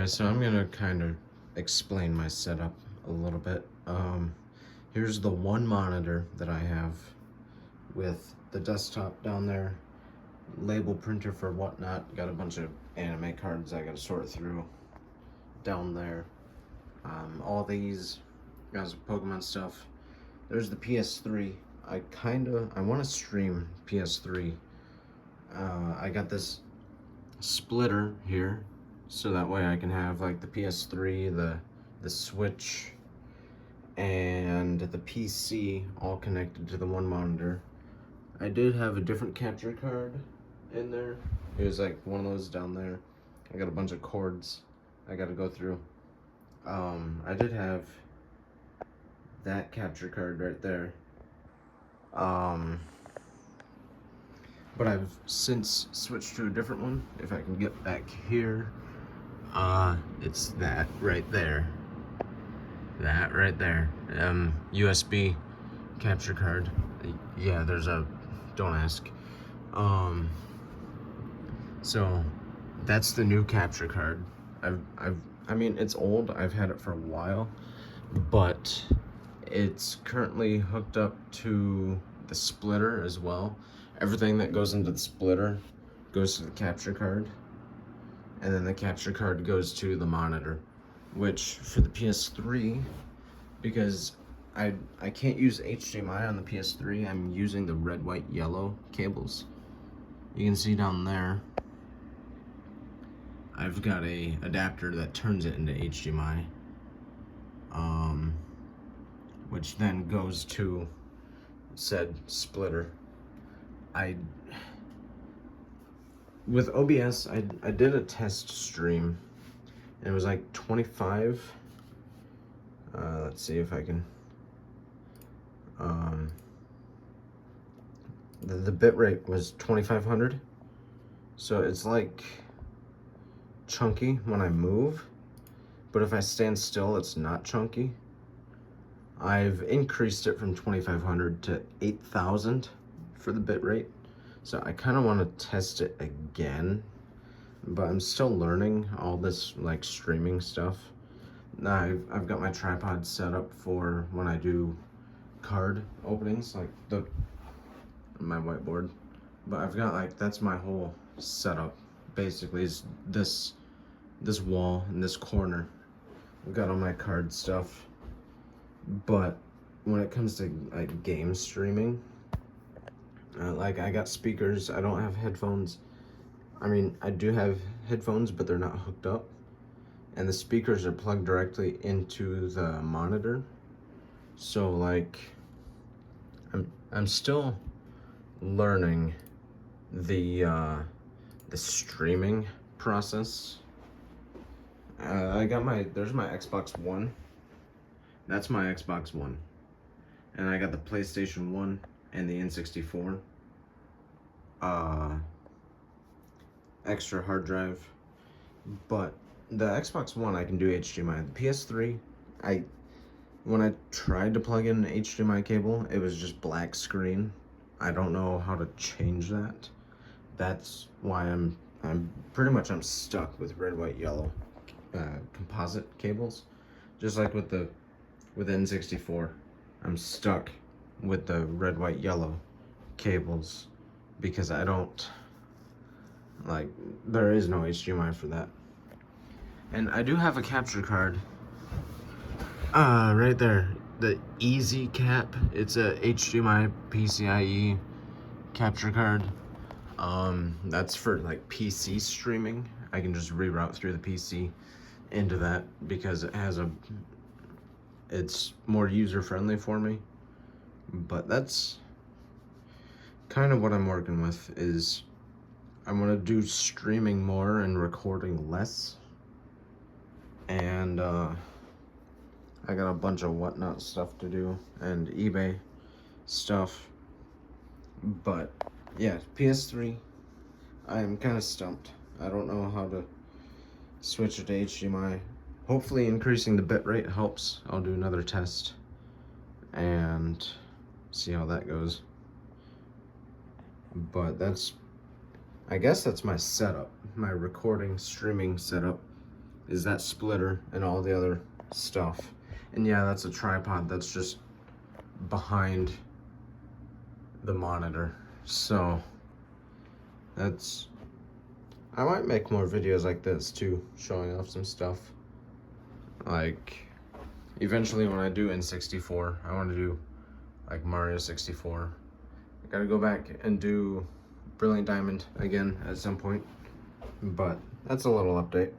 Alright, so I'm gonna kind of explain my setup a little bit. Here's the one monitor that I have with the desktop down there, label printer for whatnot, got a bunch of anime cards I gotta sort through down there. All these guys Pokemon stuff. There's the PS3. I want to stream PS3. I got this splitter here, so that way I can have like the PS3, the Switch, and the PC all connected to the one monitor. I did have a different capture card in there. It was like one of those down there. I got a bunch of cords I got to go through. I did have that capture card right there. But I've since switched to a different one. If I can get back here, it's that right there. That right there. USB capture card. Yeah, there's a, don't ask. So that's the new capture card. I mean, it's old. I've had it for a while, but it's currently hooked up to the splitter as well. Everything that goes into the splitter goes to the capture card, and then the capture card goes to the monitor, which for the PS3, because I can't use HDMI on the PS3, I'm using the red, white, yellow cables. You can see down there, I've got a adapter that turns it into HDMI, which then goes to said splitter. With OBS, I did a test stream, and it was like 25. Let's see if I can. The bit rate was 2500, so it's like chunky when I move, but if I stand still, it's not chunky. I've increased it from 2500 to 8000 for the bit rate, so I kind of want to test it again, but I'm still learning all this like streaming stuff. I've got my tripod set up for when I do card openings, like my whiteboard, but I've got like, that's my whole setup basically, is this wall in this corner. I've got all my card stuff, but when it comes to like game streaming, like I got speakers, I don't have headphones. I mean, I do have headphones, but they're not hooked up, and the speakers are plugged directly into the monitor. So like, I'm still learning the streaming process. I got there's my Xbox One. That's my Xbox One. And I got the PlayStation 1 and the N64. Extra hard drive. But the Xbox One, I can do HDMI. The PS3, when I tried to plug in an HDMI cable, it was just black screen. I don't know how to change that. That's why I'm stuck with red, white, yellow composite cables. Just like with the N64, I'm stuck with the red, white, yellow cables because I don't like, there is no HDMI for that. And I do have a capture card right there, the Easy Cap. It's a HDMI PCIe capture card. That's for like PC streaming. I can just reroute through the PC into that because it's more user friendly for me. But that's kind of what I'm working with, is I want to do streaming more and recording less. And I got a bunch of whatnot stuff to do and eBay stuff. But yeah, PS3, I'm kind of stumped. I don't know how to switch it to HDMI. Hopefully increasing the bitrate helps. I'll do another test and see how that goes. But I guess that's my setup, my recording, streaming setup. is that splitter and all the other stuff. And yeah, that's a tripod that's just behind the monitor. So that's, I might make more videos like this too, showing off some stuff. Like eventually when I do N64, I want to do like Mario 64. I gotta go back and do Brilliant Diamond again at some point, but that's a little update.